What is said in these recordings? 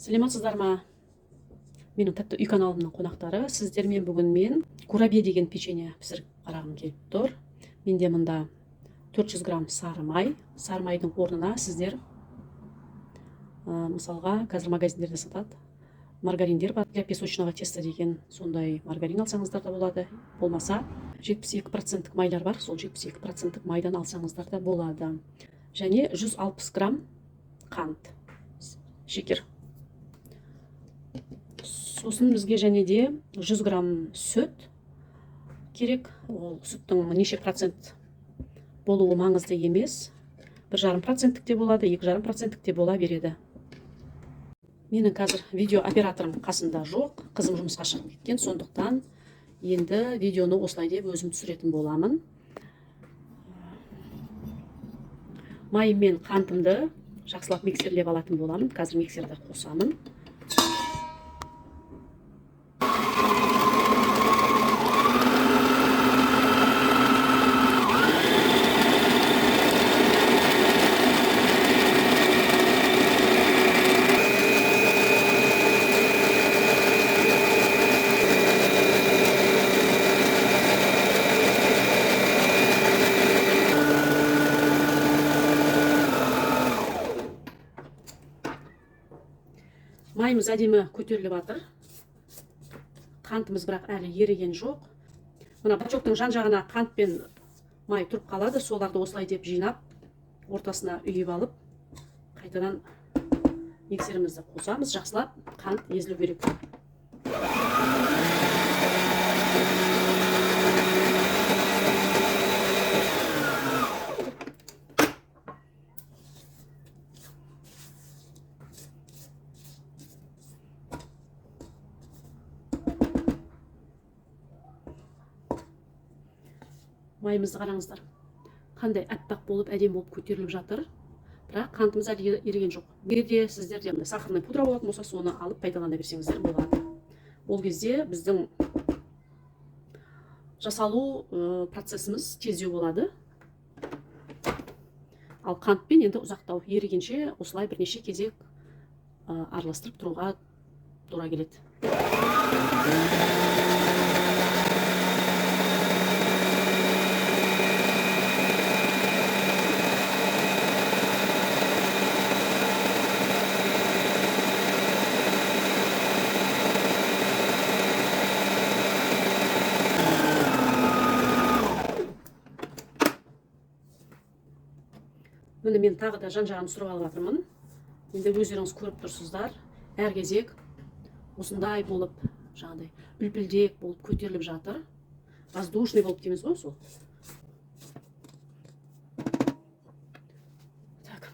Саламатсыздар ма? Менің тәтті үй каналымның қонақтары. Сіздермен бүгін мен курабье деген печенье пісіріп қарағым келіп тұр. Менде мында 400 грамм сары май. Сары майдың орнына сіздер мысалға қазір магазиндерде сатады маргариндер бар. Для песочного теста деген сондай маргарин алсаңыздар да болады. Болмаса 72% майлар бар. Сол 72% майдан алсаңыздар да болады. Және 160 грамм қант, шекер. Сосын бізге және де 100 грамм сүт керек. Ол сүттің неше процент болуы маңызды емес. 1,5% де болады, 2,5% де бола береді. Менің қазір видео операторым қасында жоқ. Қызым жұмысқа шығып кеткен, сондықтан енді видеоны осылай деп өзім түсіретін боламын. Майым мен қантымды жақсылап миксерлеп алатын боламын. Қазір миксерді қосамын. Майымыз әдемі көтеріліп жатыр. Қантымыз бірақ әлі еріген жоқ. Мына бачоктың жан-жағына қант пен май тұрып қалады. Соларды осылай деп жинап, ортасына үйіп алып, қайтадан миксерімізді қосамыз. Жақсылап қант езілу керек. Майымызды қараңыздар. Қандай әппақ болып, әдем болып көтеріліп жатыр. Бірақ қантымыз әлі еріген жоқ. Егер де сіздерде сахарный пудра болатын болса, соны алып пайдалана берсеңіздер болады. Ол кезде біздің жасалу процесіміз тездеу болады. Ал қантпен енді ұзақтау ерігенше осылай бірнеше кезек араластырып тұруға тура келеді. Міне мен тағы да жан-жағын түсіріп алып жатырмын. Енді өздеріңіз көріп тұрсыздар. Әр кезек осындай болып, жаңағыдай үлпілдек болып көтеріліп жатыр. Воздушный болып дейміз ғой сол. Так.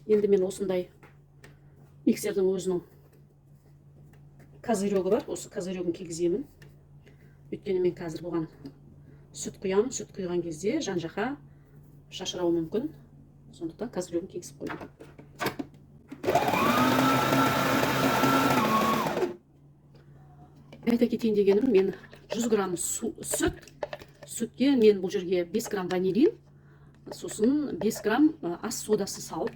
Енді мен осындай миксердің өзінің козырегі бар. Осы козырегін кигіземін. Өйткені мен қазір бұған сүт құямын. Сүт құйған кезде жан-жаққа шашырауы мүмкін. Сондықтан козырегін кигізіп қойдым. Айта кетейін дегенім, мен 100 грамм сүтке мен бұл жерге 5 грамм ванилин, сосын 5 грамм ас содасы салып,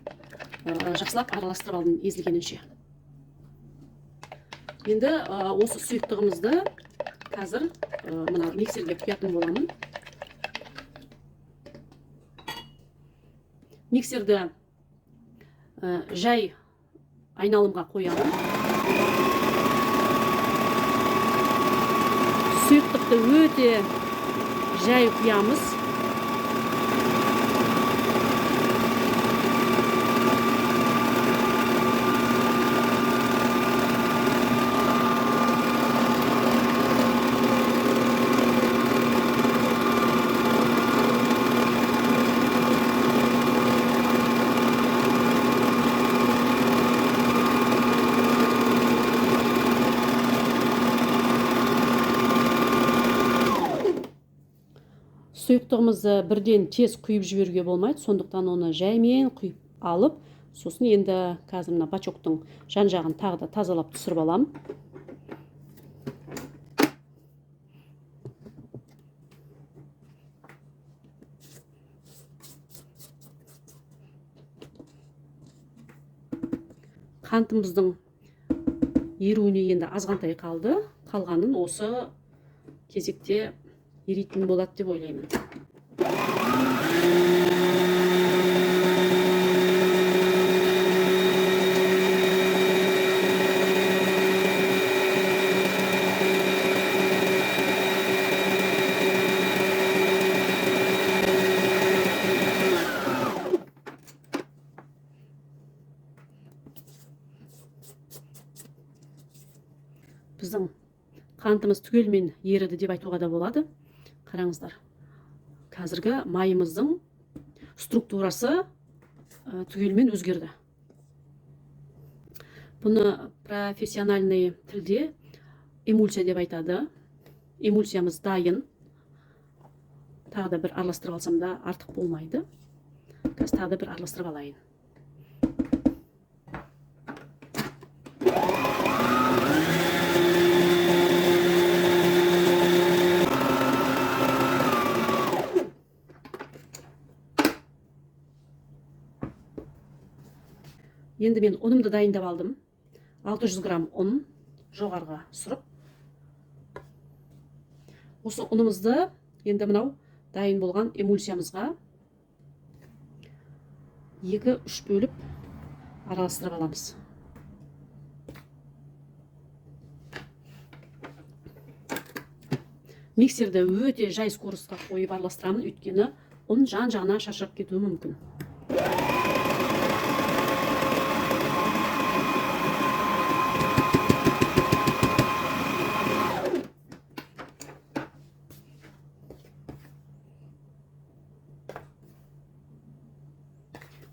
жақсылап араластырып алдым езілгенінше. Енді осы сұйықтығымызды қазір мына миксерге құятын боламын. Миксерді жай айналымға қоямын. Сұйықтықты өте жай құямыз. Сұйықтығымызды бірден тез құйып жіберуге болмайды, сондықтан оны жаймен құйып алып, сосын енді қазір мына бачоктың жан-жағын тағы да тазалап түсіріп аламын. қантымыздың еруіне енді азғантай қалды. Қалғанын осы кезекте еритін болады деп ойлаймын. Біздің қантымыз түгелмен еріді деп айтуға да болады. Қараңыздар. Қазіргі майымыздың структурасы түгелмен өзгерді. Бұны профессиональный тілде эмульсия деп айтады. Эмульсиямыз дайын. Тағы да бір араластырып алсам да артық болмайды. Қазір тағы да бір араластырып алайын. Енді мен ұнымды дайындап алдым. 600 грамм ұн жоғарға сұрып. Осы ұнымызды енді мынау дайын болған эмульсиямызға 2-3 бөліп араластырып аламыз. Миксерді өте жай скоростьқа қойып араластырамын, өйткені ұн жан-жағына шашырап кетуі мүмкін.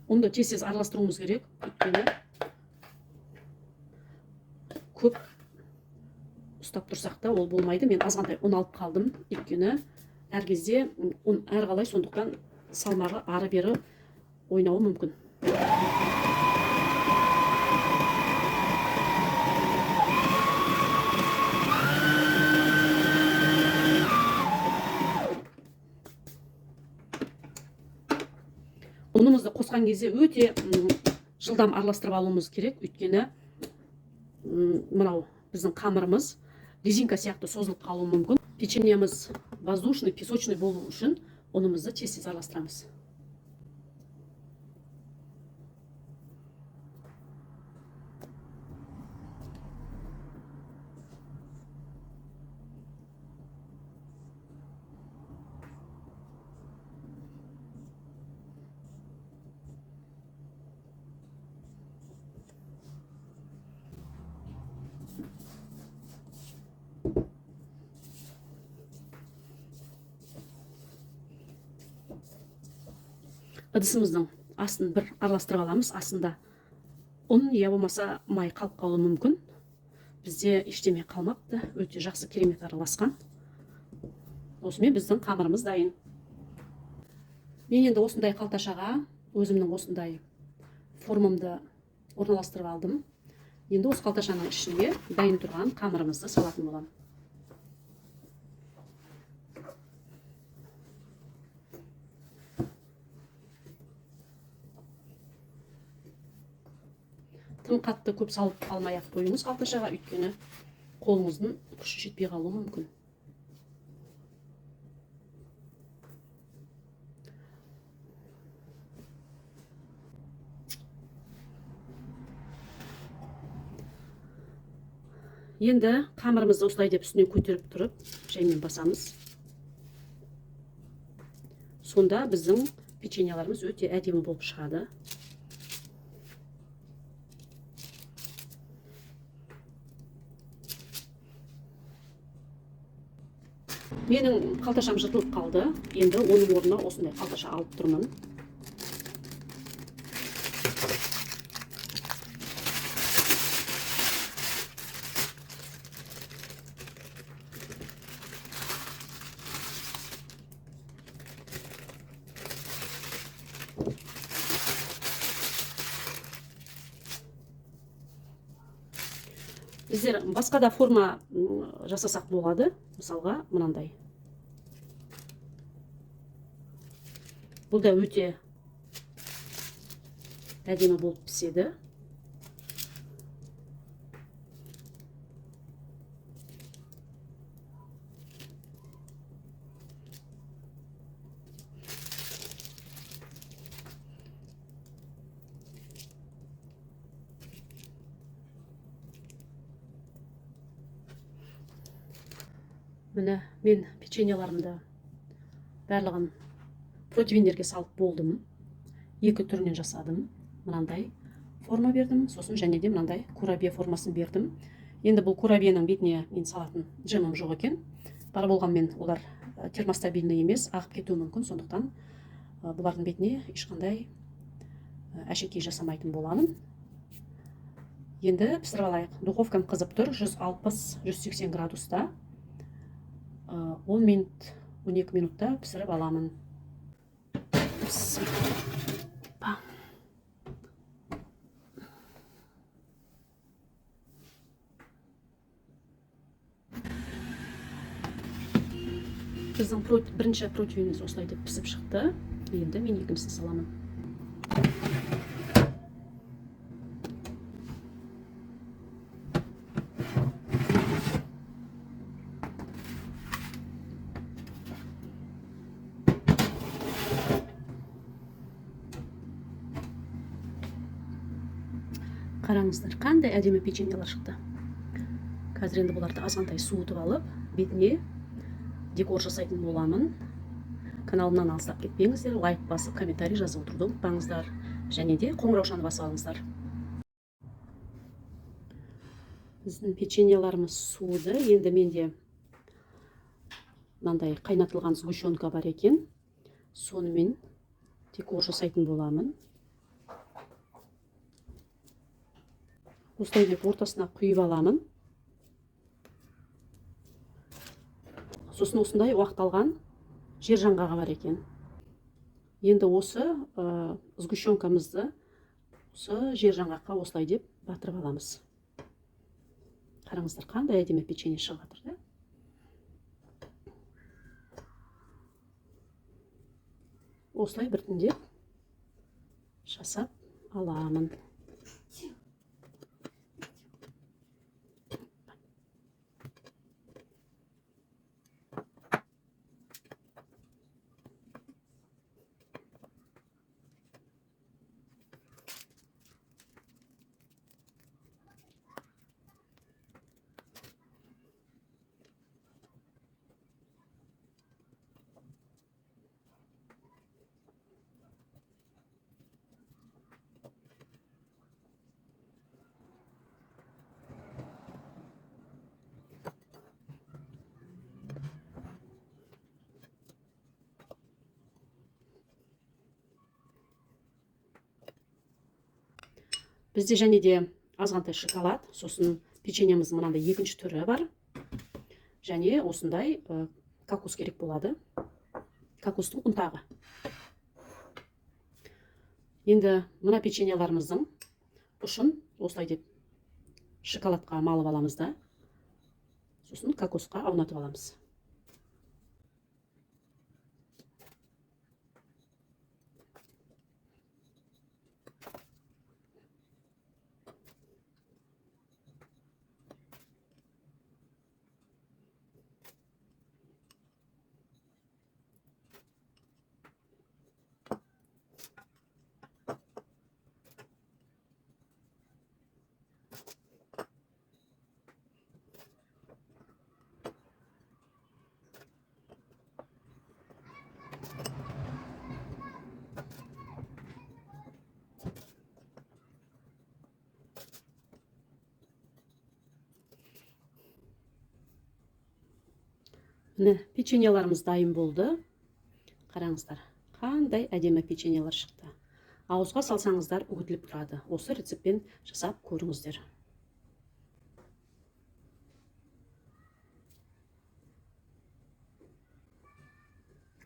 Ұнды тез араластыруымыз керек, өйткені көп ұстап тұрсақ та ол болмайды. Мен азғантай ұн алып қалдым, өйткені әр кезде ұн әрқалай, сондықтан салмағы ары-бері ойнауы мүмкін. Ұнымызды қосқан кезде өте жылдам араластырып алуымыз керек, өйткені мынау біздің қамырымыз резинка сияқты созылып қалуы мүмкін. Печеньеміз воздушный, песочный болу үшін ұнымызды тез араластырамыз. Ыдысымыздың астын бір араластырып аламыз. Астында ұн, я болмаса май қалып қалуы мүмкін. Бізде ештеме қалмапты. Өте жақсы керемет араласқан. Осымен біздің қамырымыз дайын. Мен енді осындай қалташаға өзімнің осындай формамды орналастырып алдым. Енді осы қалташаның ішіне дайын тұрған қамырымызды салатын боламын. Тым қатты көп салып алмай-ақ қойыңыз қалташаға, өйткені қолыңыздың күші жетпей қалуы мүмкін. Енді қамырымызды осылай деп үстіне көтеріп тұрып, жаймен басамыз. Сонда біздің печеньеларымыз өте әдемі болып шығады. Менің қалташам жыртылып қалды. Енді оның орнына осындай қалташа алып тұрмын. Біздер басқа да форма жасасақ болады. Мысалға, мынандай. Бұл да өте әдемі болып піседі. Міне мен печеньеларымды барлығын протеиндерге салып болдым. Екі түрінен жасадым. Мынандай форма бердім, сосын және де мынандай курабия формасын бердім. Енді бұл курабияның бетіне мен салатын джемім жоқ екен. Бар болғанмен олар термостабильный емес, ағып кетуі мүмкін, сондықтан бұлардың бетіне ешқандай әшекей жасамайтын боламын. Енді пісіріп алайық. Духовкам қызып тұр, 160-180 градуста 10 минут, 12 минутта пісіріп аламын. Біздің бірінші протеиніміз осылай деп пісіп шықты. Енді мен екіншісін саламын. Қараңыздар, қандай әдемі печеньелер шықты. Қазір енді бұларды азғантай суытып алып, бетіне декор жасайтын боламын. Каналымнан алыстап кетпеңіздер, лайк басып, комментарий жазып отыруды ұмытпаңыздар. Және де қоңыраушаны басып алыңыздар. Біздің печеньеларымыз суыды. Енді менде мынандай қайнатылған сгущенка бар екен. Сонымен декор жасайтын боламын. Осылай деп ортасына құйып аламын. Сосын осындай уақталған жер жаңғағы бар екен. Енді осы сгущенкамызды осы жер жаңғаққа осылай деп батырып аламыз. Қараңыздар, қандай әдемі печенье шығып жатыр да? Осылай біртіндеп жасап аламын. Бізде және де азғантай шоколад, сосын печеньеміздің мынандай екінші түрі бар. Және осындай кокос керек болады. Кокостың ұнтағы. Енді мына печеньеларымыздың ұшын осылай деп шоколадқа малып аламыз да, сосын кокосқа аунатып аламыз. Міне, печеньеларымыз дайын болды. Қараңыздар, қандай әдемі печеньелер шықты. Ауызға салсаңыздар үгітіліп тұрады. Осы рецептпен жасап көріңіздер.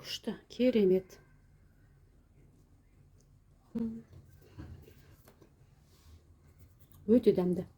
Күшті, керемет. Өте дәмді.